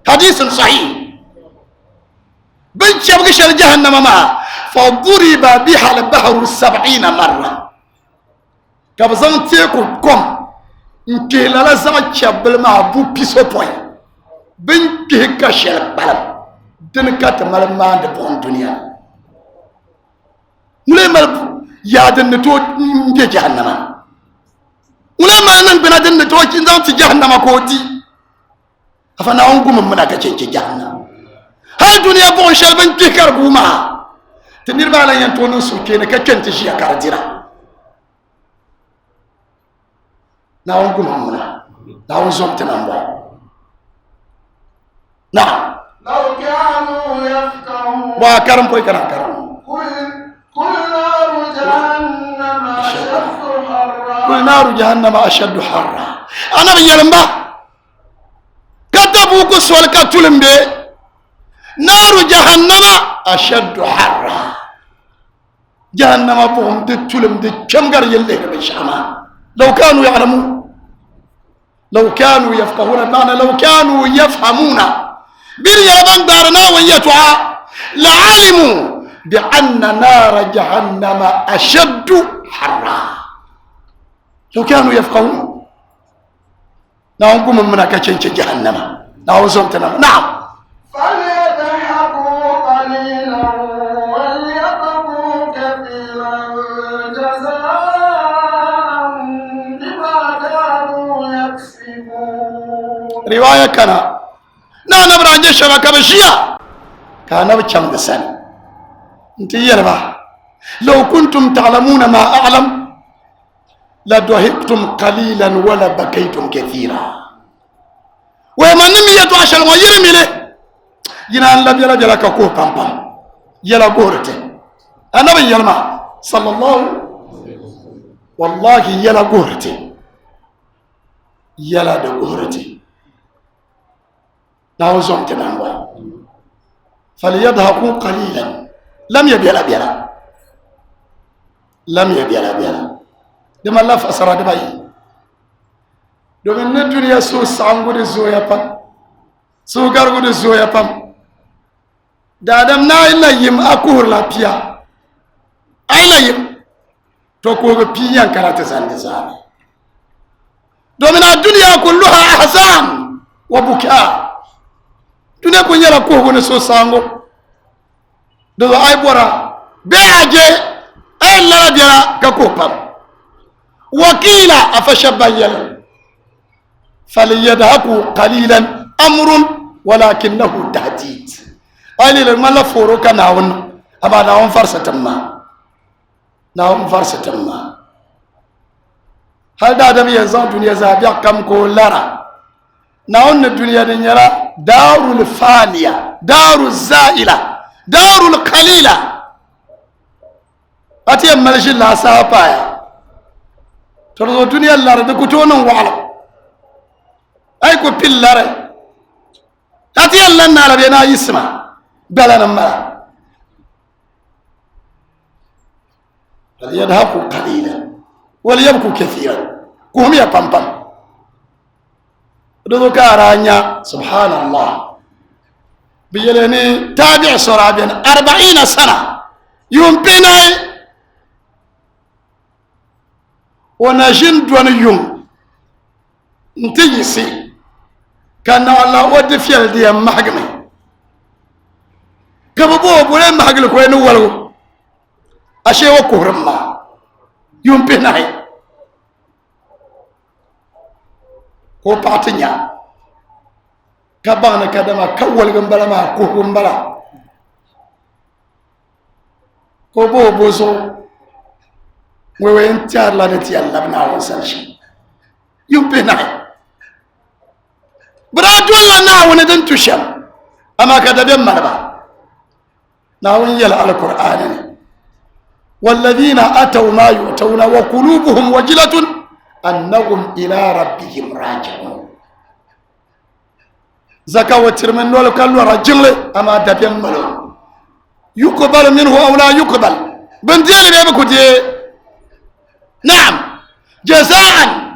حديث صحيح بن شبغي شل جهنم ما فضرب بها البحر 70 مرة كبزم تيكو كوم نكيلا لا زما شبل ما بو بيسو بوينت بن كيكا شل بالم دنكات مالما de bon dunia mule mal ya den to nge jahannama mule manan bina den to kin zan ci jahannama ko ti afana on gum mun aka cin jahannama ha dunia bon shel ban ki kar guma tinir bala yan to no su ke ne ka kenta shi ya karjira na on gum mun na on zon tanan ba na لو كانوا يفقهون وكرم كوي كرم قل نار جهنم قل نار جهنم أشد حرا أنا بيلمبا كتبوك سؤال كتلم بي نار جهنم أشد حرا جهنم بهم تتلم دي كم قر يلي بشاما لو كانوا يعلمون لو كانوا يفقهون المعنى لو كانوا يفهمون باليابان دارنا ويتوعى لعلموا بأن نار جهنم أشد حرا لو كانوا يفقهون نعم قم منك تشنش جهنم نعم زمتنا نعم فليضحكوا قليلا وليبكوا كثيرا جزاء بما كانوا يكسبون رواية كان نعم نبرانجي شبكة بشيا كان بچم دسان انت يربا لو كنتم تعلمون ما أعلم لضحكتم قليلا ولا بكيتم كثيرا وما نمي يتواشل ويرمي له ينان لبيلا جلا كوكو بامبام يلا غورتي انا بيلما صلى الله والله يلا غورتي يلا دغورتي ناوزون تنانوا فليضحكوا قليلا لم يبيلا بيلا لم يبيلا بيلا دم الله فسر دبي domin na duniya so sangu da zo ya fam so gargu da zo ya fam da adam na ilayim akur lafiya ilayim to ko ga piyan karata sande sane domin a duniya kulluha ahzan wa buka duniya kun yara ko gona so sangu da ai bora be aje ay la dira ka ko pam wakila afashabayyan فليضحكوا قليلا امر ولكنه تهديد قال لما لا فوروكا ناون اما ناون فرستما ناون فرستما هل دا دم يزان دنيا زابيا كم كو لارا ناون الدنيا دنيا دار الفانيه دار الزائله دار القليله اتي ملش لا سابايا ترى الدنيا لارا دكتون وعلى ay ko pillare tati Allah na labe na yisma balana ma yadhaku qalilan wal yabku kathiran kum ya pampam do karanya subhanallah biyeleni tabi' surabian 40 sana yumpina wana jindwan yum ntiyisi كان الله ود فيل دي محكمه كببو بولي محكل كوين ولو اشي وكورما يوم بيناي كو باتنيا كبانا كدما كول غمبلا ما كو غمبلا كو بو بوزو وين تيار لا نتي الله بنا وسنشي يوم بيناي برادو الله ناون دن تشم اما كدبن مربا ناون يلا على القران والذين اتوا ما يؤتون وقلوبهم وجلة انهم الى ربهم راجعون زكاه وترمن لو كانوا رجل اما دبن ملو يقبل منه او لا يقبل بنتي بيبكوتي نعم جزاء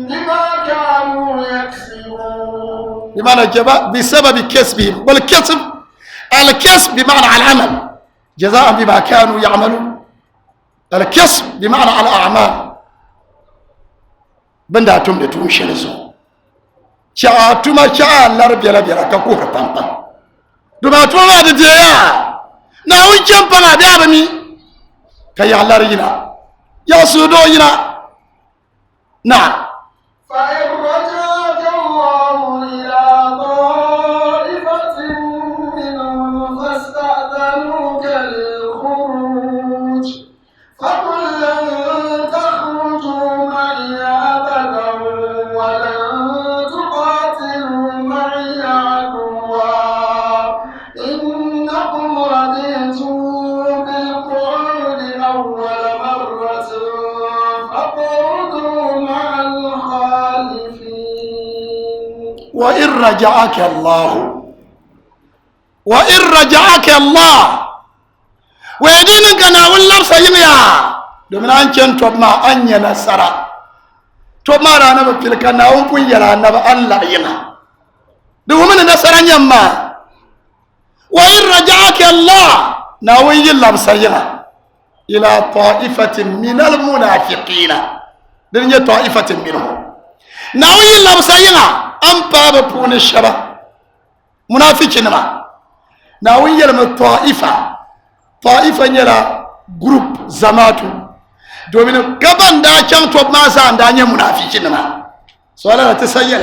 بما كانوا يكسبون بمعنى جزاء بسبب كسبهم والكسب الكسب بمعنى على العمل جزاء بما كانوا يعملون الكسب بمعنى على الأعمال بندا توم دي توم شنزو شا توما شا لارب يلا بيرا كوكو بامبا دوما توما دي يا نا وين جامبا دارمي كيا لارينا يا سودو ينا نعم فإن رجعك الله إلى طائفة منهم فاستأذنوك للخروج فقل لن تخرجوا معي أبدا ولن تقاتلوا معي عدوا إنكم رضيتم بالقعود وإن رجعك الله ويدين كنا والله سيميا دومنا أنشن توما أنيا نسرا توما رانا بفلكنا ومكن يرانا بألا ينا دومنا نسرا يما وإن رجعك الله ناوي يلا بسينا إلى طائفة من المنافقين دنيا طائفة منهم ناوي يلا بسينا أم باب بون الشبه منافقين ما ناوي يلا طائفة يلا جروب زماتو دومين كبان دا كان توب ما سان دا منافقين ما سؤال تسير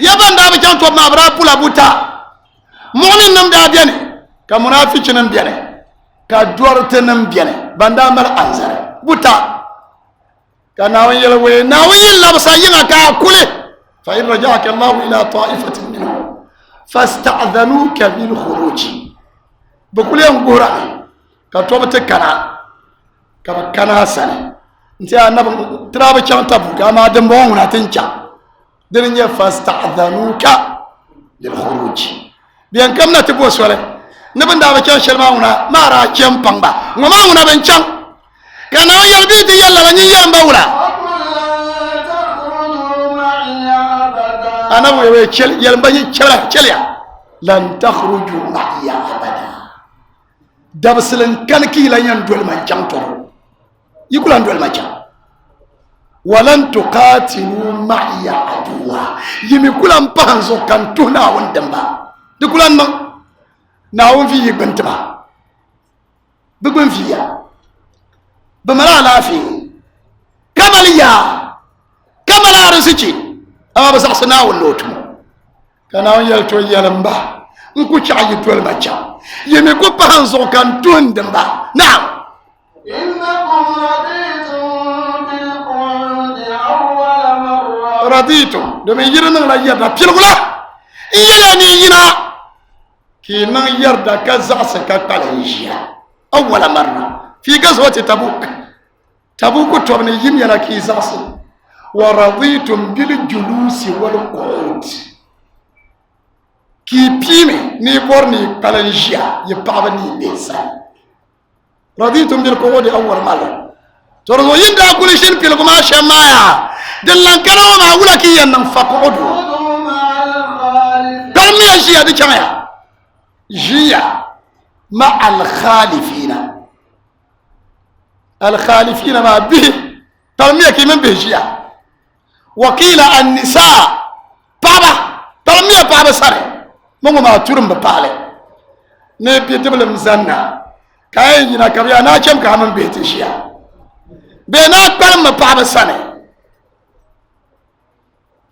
يا بان دا كان توب ما برا بولا بوتا مؤمن نم دا بيني كمنافقين نم بيني كدورت نم بيني باندا مر انزر بوتا كناوي يلا ناوي يلا بسينا كاكله فإن رجعك الله إلى طائفة منهم فاستأذنوك بالخروج بقول يوم قرأ كتوبة كنا سنة انت أنا ترى كم تبغى كما دمبون هتنجا دنيا فاستأذنوك للخروج بيان كم نتبوا سؤال نبن دابا كم شرماونا ما را كم بانبا وما هنا بنشان كنا يلبيت يلا لني يامبولا أنا ويا كل يلبني كليا لن تخرجوا معي أبدا دبسلن كان كي لا يندول ما جانتو يقول أندول ما جان ولن تقاتلوا معي عدوا يمكن أن بانزو كان تونا وندمبا تقول أن ناون في بنتما بقول فيها بملا لا في كماليا كمالا رزقي أما بس أصنع واللوتم كانوا يلتو يلمبا نكو شاي تول ما جان يمكن بانزو كان توندمبا نعم إنكم رضيتم بالقعود أول مرة رضيتم دم يجرنا لا يردا بيلغلا يلاني ينا كي من يردا كزعس كالقليشيا أول مرة في غزوة تبوك توبني يمينا كي زعس ورضيتم بالجلوس والقعود كي بيمي نيبورني قليشيا يبابني بيسان رضيتم بالقعود أول مرة ترضو يندا كل شيء في القماش شمايا دلان كانوا ما أقولك ينفقعدوا مع الخالفين كم يجي هذه كمايا جيا مع الخالفين ما به ترمية كمن به جيا وكيل النساء بابا ترمية بابا سارة ما تورم ببالة نبي تبل مزنا كاين جنا كبيا ناچم كامن بيتشيا بينا كلام بابا سنة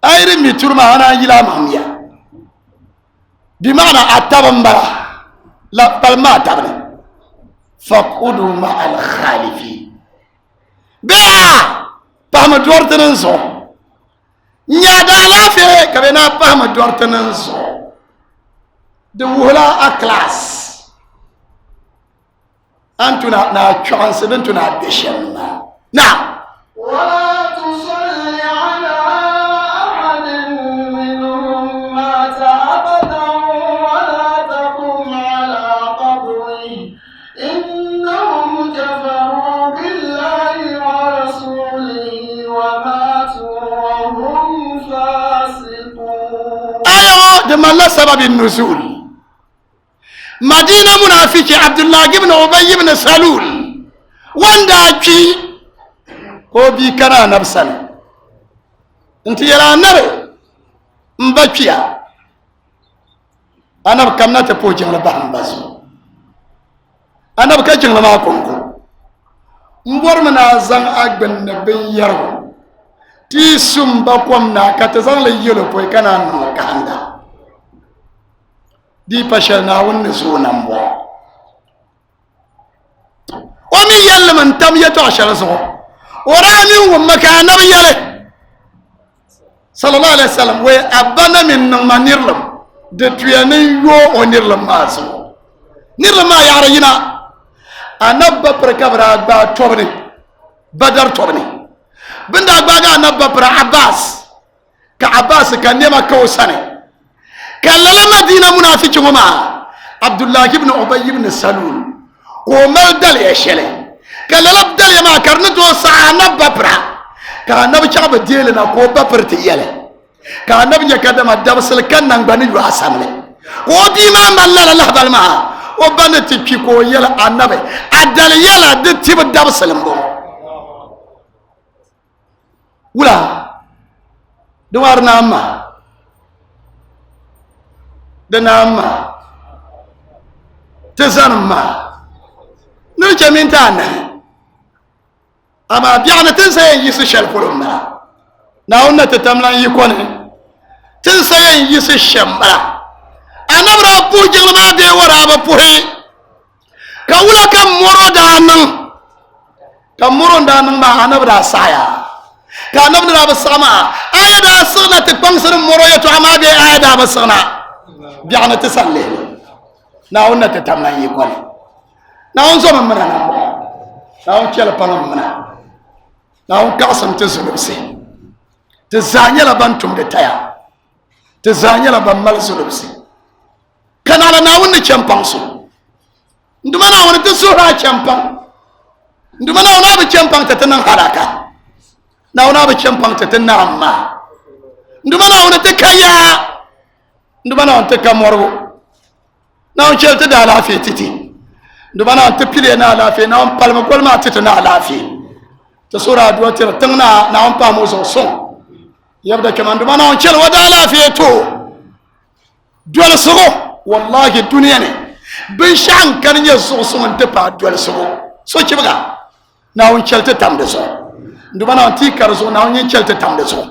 أيري ميتورما أنا يلا ماميا بمعنى أتابمبرا لا بالما أتابنا فقودوا مع الخالفين بيا بام دورتننسو نيادا لافي كبينا بام دورتننسو دولا أكلاس أنتنا نا chance أنتنا بيشنا نعم ولا تصل على أحد منهم مات أبدا ولا تقم على قبره إنهم كفروا بالله ورسوله وماتوا وهم فاسقون. أيوة ده ما سبب النزول مدينة منافق عبد الله بن أبي بن سلول وانداكي هو بيكنا نفسنا انت يلا نرى مبكيا أنا بكمنا تبوجي على بحر بازو أنا بكجن لما كونكو مبور منا زان أقبل نبي يرو تيسم بقومنا كتزان ليلو بوي كنا نوكاندا دي بشرنا ونسونا مبوا ومن يلم انتم يتعشر سوء ورامي ومكان نبي صلى الله عليه وسلم وأبانا من نرلم دتويني يو ونرلم ماسو نرلم ما يعرينا أنا ببركبر أبا توبني بدر توبني بند أبا أنا ببر عباس كعباس كان يما كوساني kala madina munafiqi ma abdullah ibn ubay ibn salul ko maldal ya shele kala labdal ya ma karna to saana babra ka nabi chaba dele na ko babrti yele ka nabi ya kadama dabsal kan nan bani yu asamle ko bi ma mallala allah balma o banati ki ko yela annabi adal yela de tib dabsalam bo wula duwar nama denama tezanma no jamintana ama biana tensayen yisu shalfulumna na onna tatamlan yikone tensayen yisu shamba anabra bujilma de wara ba puhi kawula kam moro danan ma anabra saya ka anabra ba sama ayada suna te pangsar moro yato ama be ayada ba sana biana tasalle na onna tatamlan yikone na onzo mamana na on chela palam mana na on kasam tezulubsi tezanyela bantum de taya tezanyela ban mal zulubsi kanala na wonni champangso nduma na wonni tesura champang nduma na wonna be champang tatanan haraka na wonna be champang tatanan amma nduma na wonni tekaya nduma na wonni tekamorgo na on chelta da lafi titi nduma na wonni tepile na lafi na on palma kolma titana lafi tesura duwa tira tangna na on pamo so son yabda kaman nduma na on chel wada lafi to dole sogo wallahi duniya ne bin shan kan ya so so mun tafa dole so kibaga na on chelta tamde so nduma na ti karzo na on chelta tamde so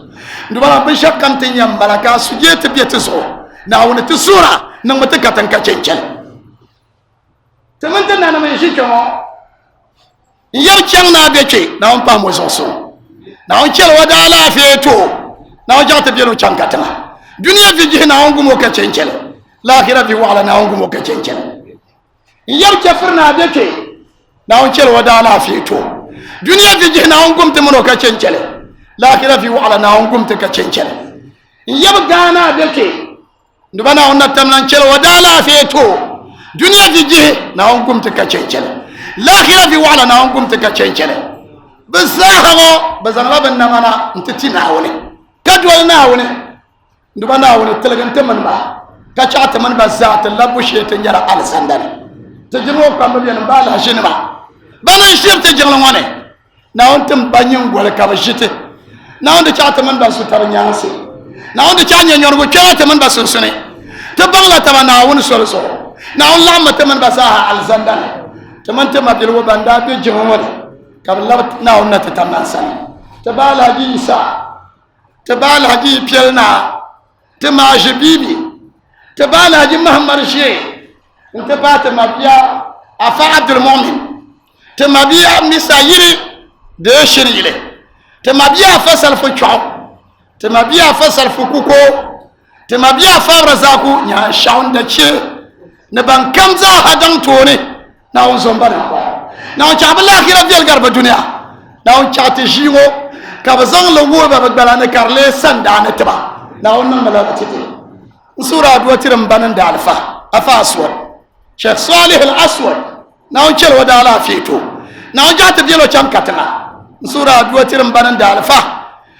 nduma na bin shakkan tin yam baraka suje ta biya so na on ta sura nan mata katan ka cencel tamanta na mai shi kamo yau can na bece na on pa mo so na on chelwa da lafiya to na on jata biya no can katana duniya fi ji na on gumo ka cencel lahira fi wala na on gumo ka cencel yau kafirna bece na on chelwa da lafiya to duniya fi ji na on gumta mo ka cencel lahira fi wala na on gumta ka cencel yau gana bece ndubana on natamlan chelwa da lafiya to duniya fi ji na on gumta ka cencel lahira fi wala na on gumta ka cencel bisahago bazanga ban namana ntitina woni kadwal na woni ndubana woni telagante man ba ka chaata man ba zaat labu shete njara al sandane te jimo kam bi en bala jinba bana shirte jingla ngone na on tum banyin gol ka ba shite na on de chaata man ba su tar nyaasi na on de chaanya nyorgo chaata man ba su sune te bangla tama na woni solo so na on lamma te man ba sa al sandane te man te mabil wo banda be jimo woni ka labat na on ta tamman san te bala ji isa te bala ji pielna te ma jibibi te bala ji muhammad she inte bata mabiya afa abdul mu'min te mabiya misayiri de shirile te mabiya fasal fu chaw te mabiya fasal fu kuko te mabiya fa razaku nya shaun da che ne ban kamza hadan tone na on zombana na on chabala akhira vel garba dunya na on chate jiwo ka bazang lo wo ba bala ne karle sanda ne tiba na on nan mala tete sura duwa tiram banan da alfa afa aswad sheikh salih al aswad na on chel wada ala fito na on jata bielo cham katana sura duwa tiram banan da alfa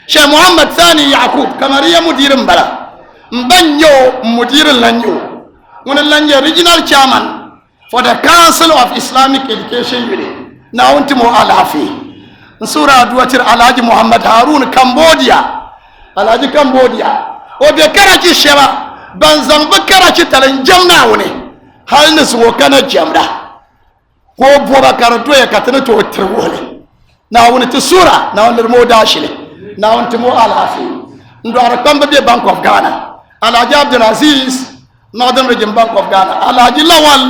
sheikh muhammad thani yaqub kamariya mudirin bala mbanyo mudirin lanyo wannan lanye regional chairman for the council of islamic education unit na on timo alafi sura duwa tir alhaji muhammad harun cambodia alhaji cambodia o be karachi sheba banzan bakarachi talan jamna woni hal ne so kana jamda ko boba karato ya katana to tirwole na woni to sura na won mo dashile na won timo alafi ndo ara kamba be bank of ghana alhaji abdul aziz northern region bank of ghana alhaji lawal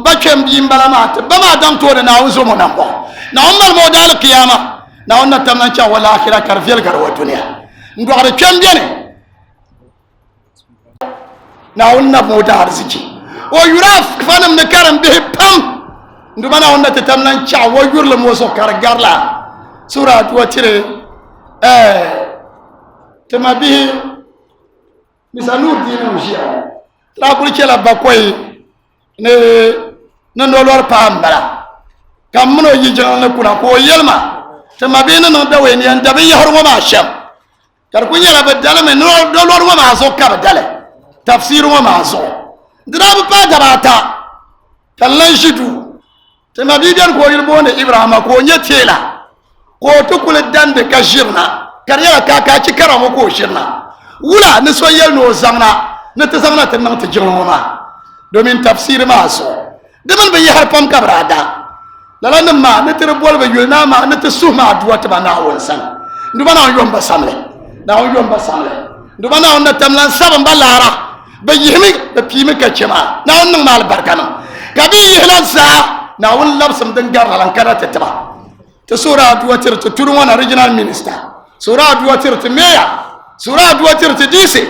bakem bi mbalamat bama dam to na unzo mo nambo na umar mo dal qiyama na onna tamnan cha wala akhirah karfel garwa dunya ndo ara kembene na onna mo da arziki o yuraf fanam ne karam be pam ndo bana onna tamnan cha wo yurle mo so kar garla sura to tire tama bi misa nur dini ushia tra kuli chela bakoy ne no lor pambala kam mono yijana na kuna ko yelma te mabina no dawe ni anda be yahor ma sham kar kunya la badala me no lor ma zo ka badale tafsir ma zo drab pa gabata kallan shidu te mabidan ko yilbo ne ibrahima ko nyetela ko to kula dande ka shirna kar yala ka ci karamo ko shirna wula ni so yel no zamna ne te zamna te nan te jirmo ma domin tafsir ma so demal be yahar pam kabrada lala ne ma ne te bol be yulna ma ne te suhma duwa te bana won san ndu bana on yomba samle na on yomba samle ndu bana on na tamlan sabam balara be yihmi be pimi ka chema na on mal barkana kabi yihlan sa na on labsam den garla lan kana te taba te sura duwa te turu wana regional minister sura duwa te meya sura duwa te dise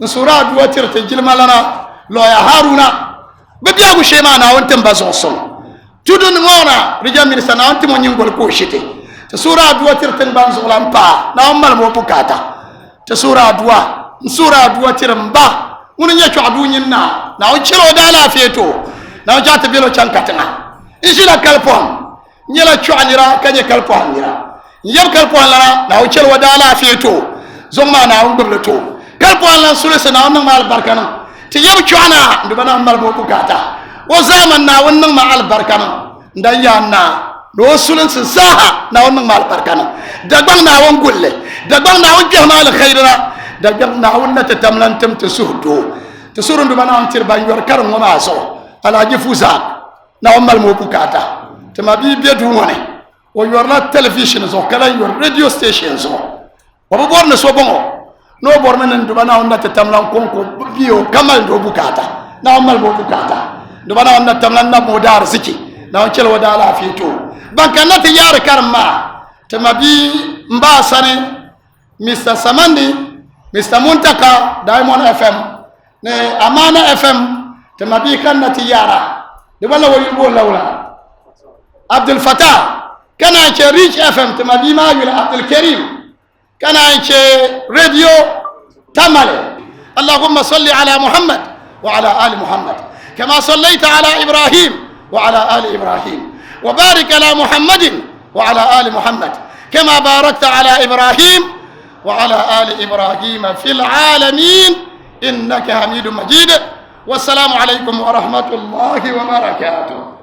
sura duwa te jilmalana loya haruna be biya bu shema na on tamba so tudun ngona regional minister na on timo nyingol ko shite te sura duwa te banzo lampa na on mal mo bukata te sura duwa te mba woni nya chadu nyinna na on chiro da la feto na on jata belo chankatanga isila kalpon nyela chwanira kanye kalpon nira yam kalpon la na on chiro da la feto zongma na on goblo to kalpon la sulese na on mal barkana ti yam chwana ndu bana mal bo bukata wo zaman na on ma al barkana ndayanna do sulese saha na on mal barkana dagbang na on gulle dagbang na on jehma al khairina dagbang na on na tamlantam tsuhdo tsurundu bana on tir banyor kar ngoma so ala jifuza na on mal mo bukata tama bi bedu ngone o yorna television so kala yor radio station so o bo borne so bongo no borne nan du bana on na tamlan konko biyo kamal do bukata na on mal mo bukata du bana on na tamlan na modar ziki na on celo wada la fito banka na ti yar karma tama bi mbasane Mr Samandi Mr Muntaka Diamond FM ne Amana FM tama bi kan na ti yara de wala wo lawla Abdul Fatah kana ce Rich FM tama bi ma yula Abdul Karim kana ce radio Tamale Allahumma salli ala Muhammad wa ala ali Muhammad kama sallaita ala Ibrahim wa ala ali Ibrahim wa barik ala Muhammadin wa ala ali Muhammad kama barakta ala Ibrahim wa ala ali Ibrahim fil alamin innaka Hamidum Majid. Wassalamu alaikum warahmatullahi wabarakatuh.